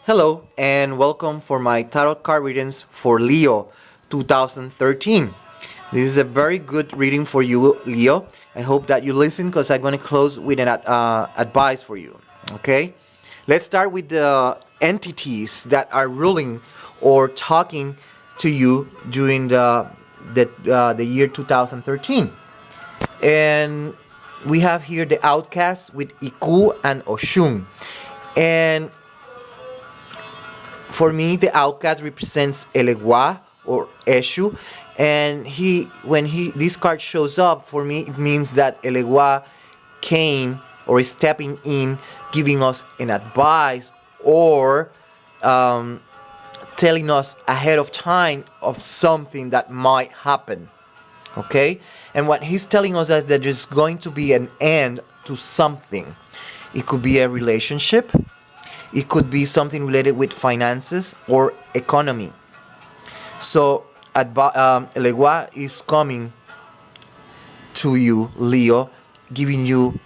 Hello and welcome for my tarot card readings for Leo 2013. This is a very good reading for you, Leo. I hope that you listen because I'm going to close with an advice for you. Okay? Let's start with the entities that are ruling or talking to you during the year 2013. And we have here the outcast with Iku and Oshun. And for me, the outcast represents Elegua or Eshu, and when this card shows up for me, it means that Elegua came or is stepping in, giving us an advice or telling us ahead of time of something that might happen. Okay, and what he's telling us is that there's going to be an end to something. It could be a relationship. It could be something related with finances or economy. So, Elegua is coming to you, Leo, giving you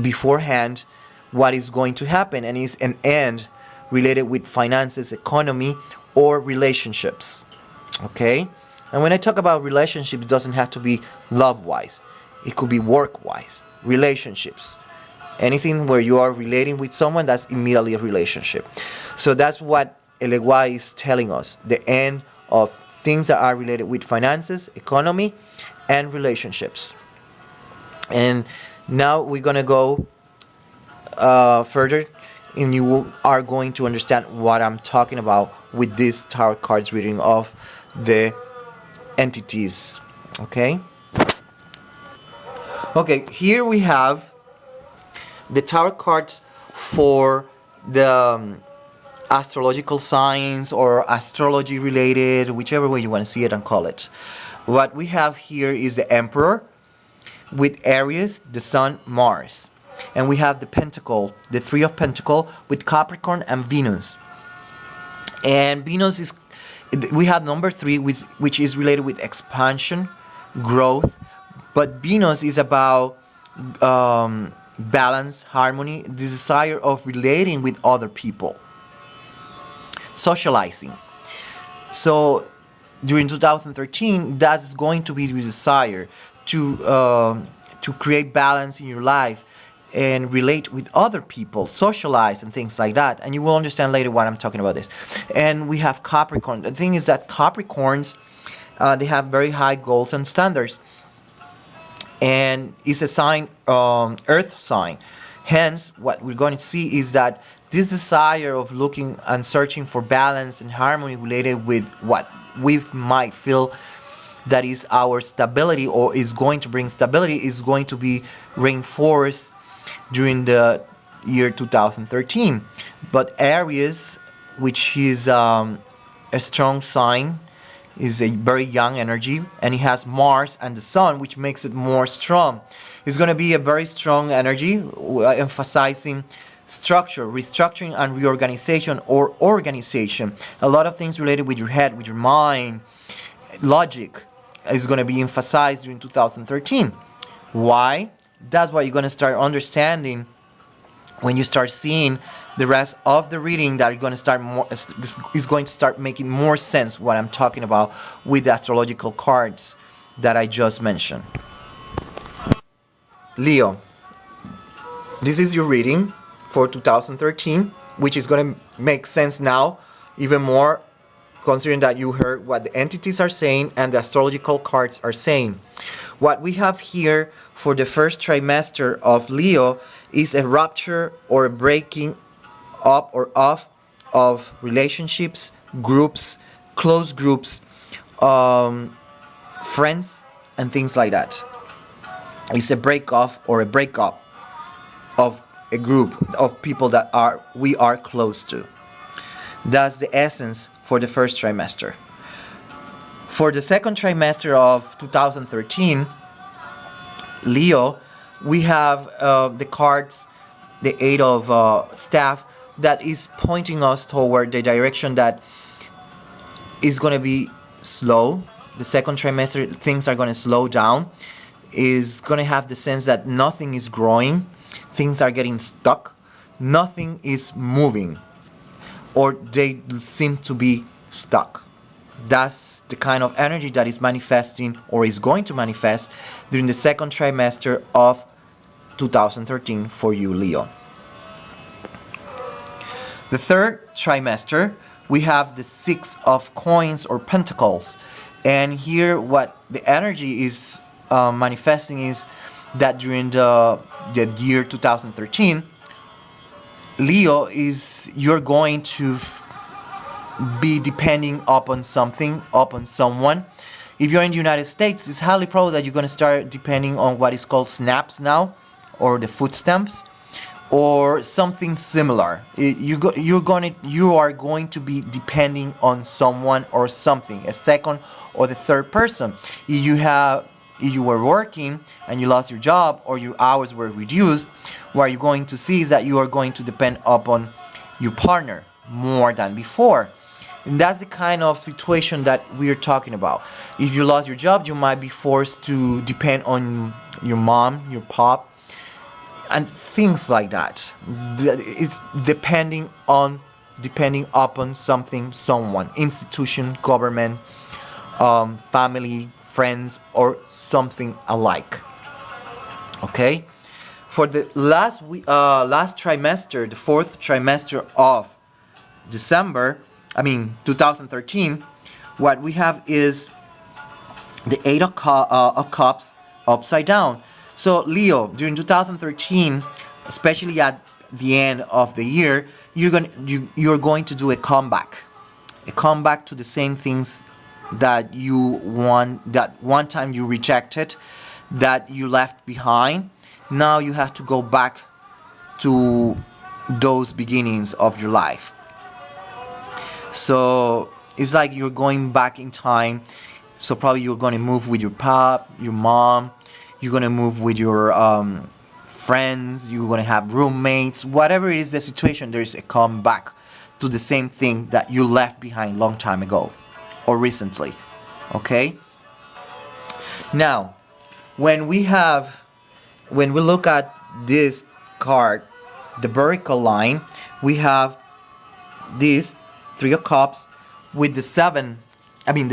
beforehand what is going to happen, and is an end related with finances, economy, or relationships. Okay? And when I talk about relationships, it doesn't have to be love-wise. It could be work-wise. Relationships. Anything where you are relating with someone, that's immediately a relationship. So that's what Elegua is telling us. The end of things that are related with finances, economy, and relationships. And now we're going to go further, and you are going to understand what I'm talking about with this tarot cards reading of the entities. Okay? Okay, here we have the tarot cards for the astrological signs or astrology related, whichever way you want to see it and call it. What we have here is the Emperor with Aries, the Sun, Mars. And we have the Pentacle, the Three of Pentacle with Capricorn and Venus. And Venus is, we have number 3, which is related with expansion, growth. But Venus is about balance, harmony, the desire of relating with other people, socializing. So during 2013, that's going to be your desire to create balance in your life and relate with other people, socialize and things like that. And you will understand later what I'm talking about this. And we have Capricorn. The thing is that Capricorns, they have very high goals and standards. And it's a sign, earth sign. Hence, what we're going to see is that this desire of looking and searching for balance and harmony related with what we might feel that is our stability or is going to bring stability is going to be reinforced during the year 2013. But Aries, which is a strong sign, is a very young energy, and it has Mars and the Sun, which makes it more strong. It's going to be a very strong energy, emphasizing structure, restructuring and reorganization or organization. A lot of things related with your head, with your mind, logic is going to be emphasized during 2013. Why? That's what you're going to start understanding when you start seeing the rest of the reading, that you're going to start more is going to start making more sense what I'm talking about with the astrological cards that I just mentioned. Leo, this is your reading for 2013, which is going to make sense now even more considering that you heard what the entities are saying and the astrological cards are saying. What we have here for the first trimester of Leo is a rupture or a breaking up or off of relationships, groups, close groups, friends, and things like that. It's a break off or a breakup of a group of people that we are close to. That's the essence for the first trimester. For the second trimester of 2013, Leo, we have the cards, the Eight of Staff, that is pointing us toward the direction that is going to be slow. The second trimester, things are going to slow down. Is going to have the sense that nothing is growing. Things are getting stuck. Nothing is moving. or they seem to be stuck. That's the kind of energy that is manifesting or is going to manifest during the second trimester of 2013 for you, Leo. The third trimester, we have the Six of Coins or Pentacles. And here what the energy is manifesting is that during the year 2013, Leo, you're going to be depending upon something, upon someone. If you're in the United States, it's highly probable that you're going to start depending on what is called snaps now, or the food stamps, or something similar. You are going to be depending on someone or something, a second or the third person. If you were working and you lost your job or your hours were reduced, what you're going to see is that you are going to depend upon your partner more than before. And that's the kind of situation that we're talking about. If you lost your job, you might be forced to depend on your mom, your pop, and things like that. It's depending upon something, someone, institution, government, family, friends, or something alike. Okay? For the last trimester, the fourth trimester of December, 2013, what we have is the Eight of Cups upside down. So Leo, during 2013, especially at the end of the year, you're going to do a comeback to the same things that that one time you rejected, that you left behind. Now you have to go back to those beginnings of your life. So it's like you're going back in time. So probably you're going to move with your pop, your mom. You're going to move with your friends. You're going to have roommates. Whatever it is the situation, there's a comeback to the same thing that you left behind long time ago or recently. Okay? Now, when we look at this card, the vertical line, we have this Three of Cups with the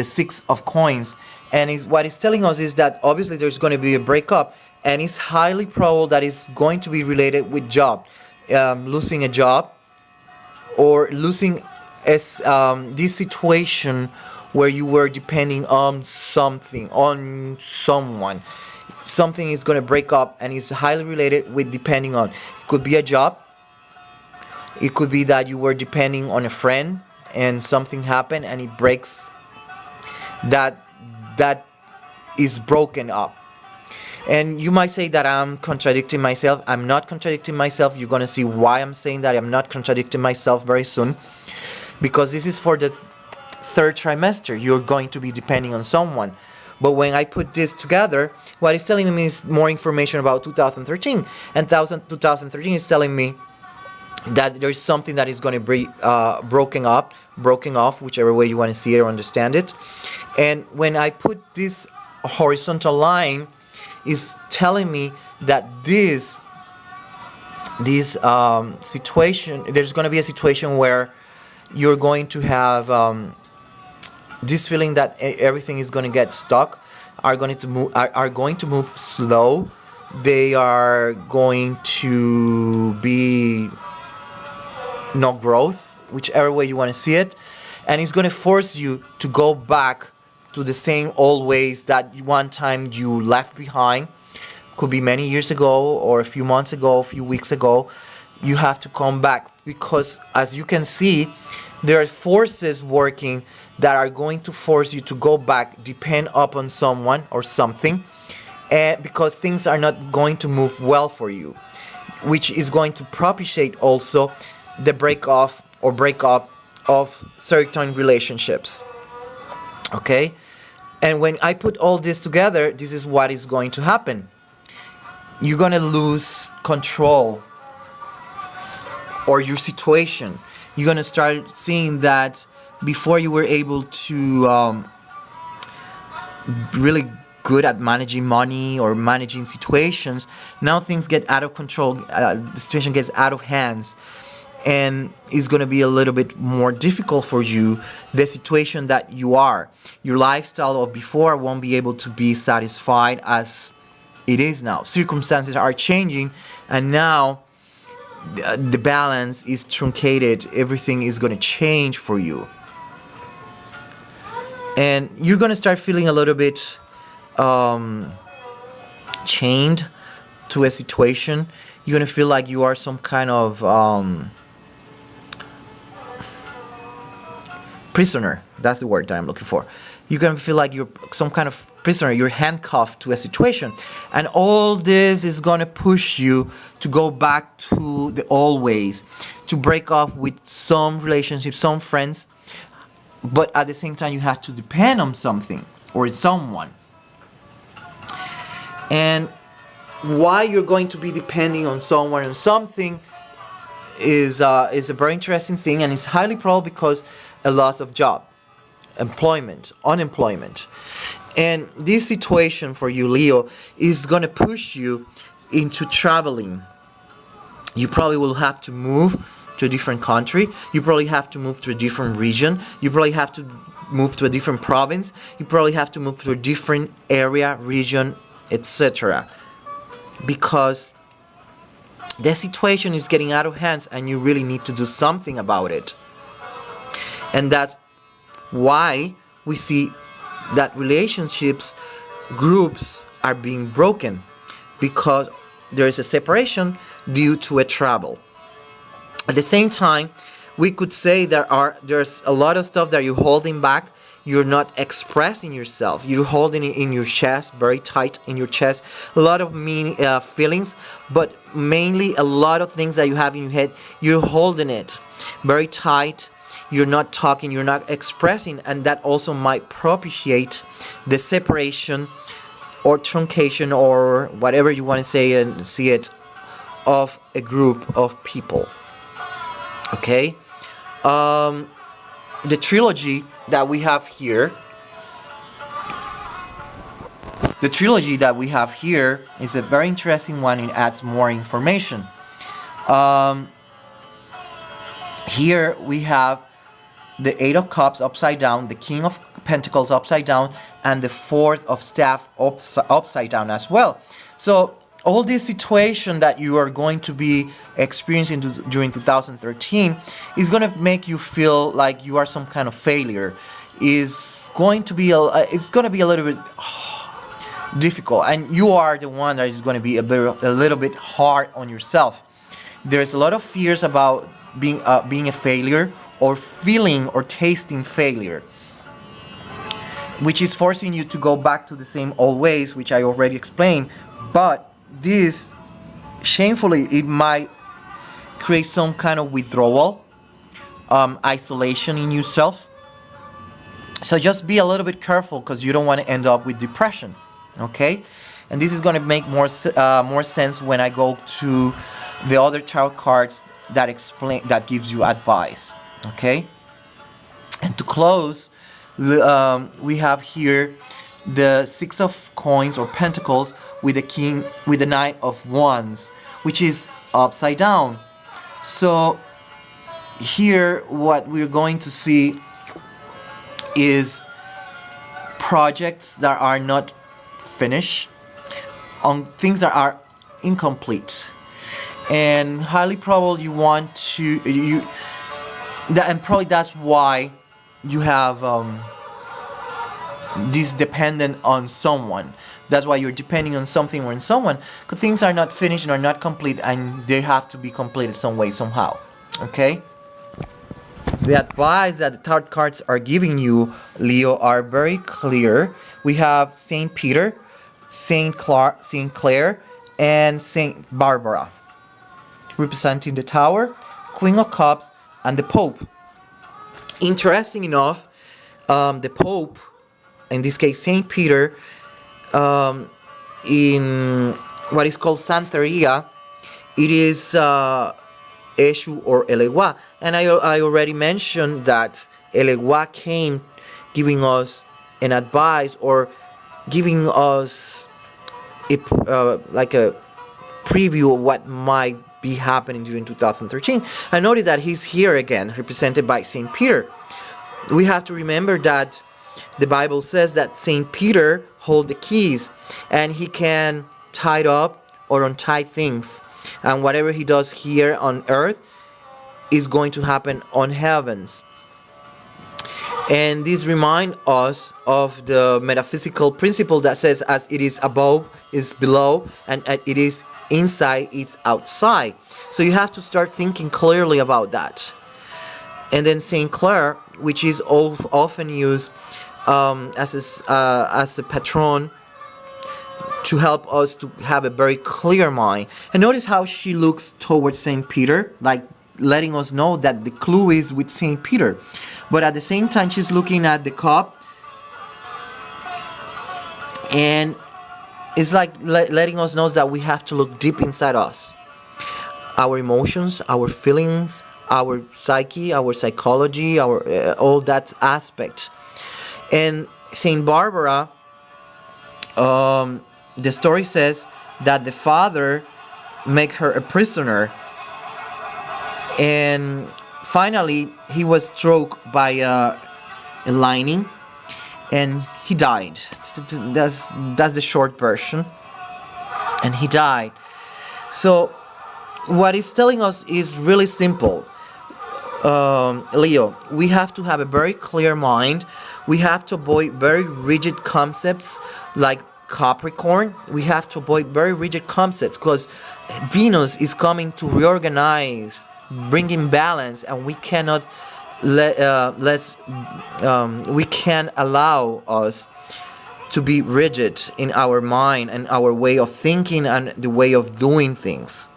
Six of Coins. And what it's telling us is that obviously there's going to be a breakup, and it's highly probable that it's going to be related with job, losing a job, or losing this situation where you were depending on something, on someone. Something is going to break up, and it's highly related with depending on. It could be a job. It could be that you were depending on a friend and something happened and it breaks. That is broken up. And you might say that I'm contradicting myself. I'm not contradicting myself. You're going to see why I'm saying that I'm not contradicting myself very soon. Because this is for the third trimester. You're going to be depending on someone. But when I put this together, what it's telling me is more information about 2013. And 2013 is telling me that there's something that is going to be broken off, whichever way you want to see it or understand it. And when I put this horizontal line, is telling me that this situation, there's going to be a situation where you're going to have this feeling that everything is going to get stuck, are going to move slow. They are going to be no growth, whichever way you want to see it, and it's going to force you to go back to the same old ways that one time you left behind. Could be many years ago or a few months ago, a few weeks ago. You have to come back because, as you can see, there are forces working that are going to force you to go back, depend upon someone or something, and because things are not going to move well for you, which is going to propitiate also the breakup of certain relationships. Okay? And when I put all this together, this is what is going to happen. You're going to lose control or your situation. You're going to start seeing that before you were able to really good at managing money or managing situations, now things get out of control. The situation gets out of hands. and it's going to be a little bit more difficult for you. The situation that you are, your lifestyle of before won't be able to be satisfied as it is now. Circumstances are changing, and now the balance is truncated. Everything is going to change for you, and you're going to start feeling a little bit chained to a situation. You're going to feel like you are some kind of prisoner. That's the word that I'm looking for. You're going to feel like you're some kind of prisoner. You're handcuffed to a situation. And all this is going to push you to go back to the old ways, to break up with some relationships, some friends. But at the same time, you have to depend on something or someone. And why you're going to be depending on someone and something is a very interesting thing, and it's highly probable because a loss of job, employment, unemployment. And this situation for you, Leo, is going to push you into traveling. You probably will have to move to a different country. You probably have to move to a different region. You probably have to move to a different province. You probably have to move to a different area, region, etc. Because the situation is getting out of hands and you really need to do something about it. And that's why we see that relationships, groups are being broken, because there is a separation due to a travel. At the same time, we could say there's a lot of stuff that you're holding back. You're not expressing yourself. You're holding it in your chest, very tight in your chest. A lot of feelings, but mainly a lot of things that you have in your head. You're holding it very tight. You're not talking. You're not expressing, and that also might propitiate the separation or truncation or whatever you want to say and see it of a group of people. Okay. The trilogy that we have here, is a very interesting one. It adds more information. Here we have the Eight of Cups upside down, the King of Pentacles upside down, and the Fourth of Staff upside down as well. So all this situation that you are going to be experiencing during 2013 is going to make you feel like you are some kind of failure. It's going to be a little bit difficult, and you are the one that is going to be a little bit hard on yourself. There's a lot of fears about being a failure, or feeling or tasting failure, which is forcing you to go back to the same old ways, which I already explained. But this, shamefully, it might create some kind of withdrawal, isolation in yourself. So just be a little bit careful, because you don't want to end up with depression. Okay, and this is going to make more sense when I go to the other tarot cards that gives you advice. Okay, and to close, we have here the Six of Coins or Pentacles with the Knight of Wands, which is upside down. So here what we're going to see is projects that are not finished, on things that are incomplete, and highly probable you want to and probably that's why you have this dependent on someone. That's why you're depending on something or on someone, because things are not finished and are not complete, and they have to be completed some way, somehow. Okay? The advice that the tarot cards are giving you, Leo, are very clear. We have Saint Peter, Saint Clare, and Saint Barbara, representing the Tower, Queen of Cups, and the Pope. Interesting enough, the Pope, in this case Saint Peter, in what is called Santeria, it is Eshu or Elegua. And I already mentioned that Elegua came giving us an advice, or giving us like a preview of what might be happening during 2013. And notice that he's here again, represented by St. Peter. We have to remember that the Bible says that St. Peter holds the keys, and he can tie up or untie things. And whatever he does here on earth is going to happen on heavens. And this reminds us of the metaphysical principle that says, as it is above is below, and it is inside it's outside. So you have to start thinking clearly about that. And then Saint Clare, which is often used as a patron to help us to have a very clear mind. And notice how she looks towards Saint Peter, like letting us know that the clue is with Saint Peter. But at the same time, she's looking at the cup, and it's like letting us know that we have to look deep inside us. Our emotions, our feelings, our psyche, our psychology, our all that aspect. And Saint Barbara, the story says that the father made her a prisoner, and finally he was struck by a lightning and he died. That's the short version. And he died. So what it's telling us is really simple. Leo, we have to have a very clear mind. We have to avoid very rigid concepts like Capricorn. We have to avoid very rigid concepts because Venus is coming to reorganize, bringing balance, and we cannot we can't allow us to be rigid in our mind and our way of thinking and the way of doing things.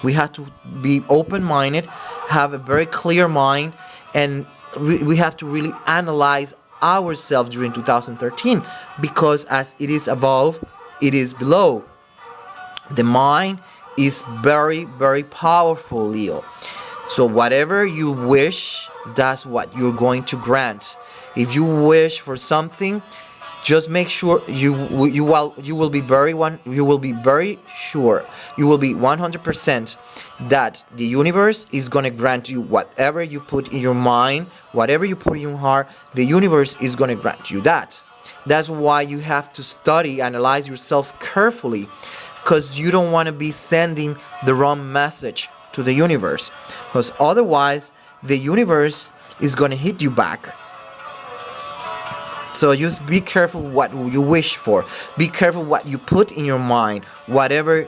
We have to be open-minded, have a very clear mind, and we have to really analyze ourselves during 2013, because as it is above, it is below. The mind is very, very powerful, Leo. So whatever you wish, that's what you're going to grant. If you wish for something, just make sure you will be very sure, you will be 100% that the universe is going to grant you whatever you put in your mind, whatever you put in your heart. The universe is going to grant you that. That's why you have to study, analyze yourself carefully, because you don't want to be sending the wrong message to the universe, because otherwise the universe is going to hit you back. So just be careful what you wish for. Be careful what you put in your mind. Whatever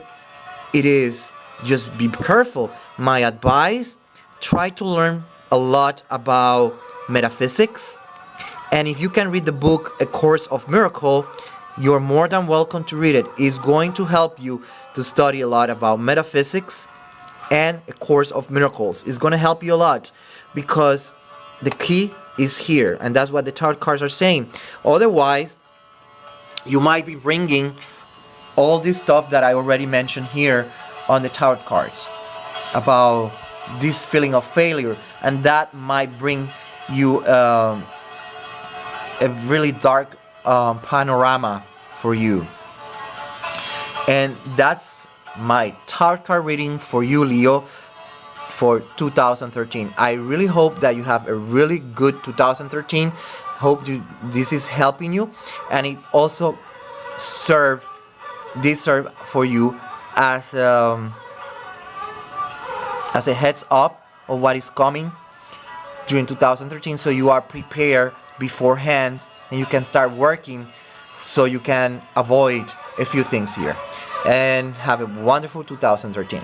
it is, just be careful. My advice, try to learn a lot about metaphysics. And if you can read the book A Course of Miracle, you're more than welcome to read it. It's going to help you to study a lot about metaphysics, and A Course of Miracles. It's going to help you a lot, because the key is here, and that's what the tarot cards are saying. Otherwise, you might be bringing all this stuff that I already mentioned here on the tarot cards about this feeling of failure, and that might bring you a really dark panorama for you. And that's my tarot card reading for you, Leo, for 2013. I really hope that you have a really good 2013. Hope this is helping you, and it also serves for you as a heads up of what is coming during 2013, so you are prepared beforehand and you can start working so you can avoid a few things here. And have a wonderful 2013.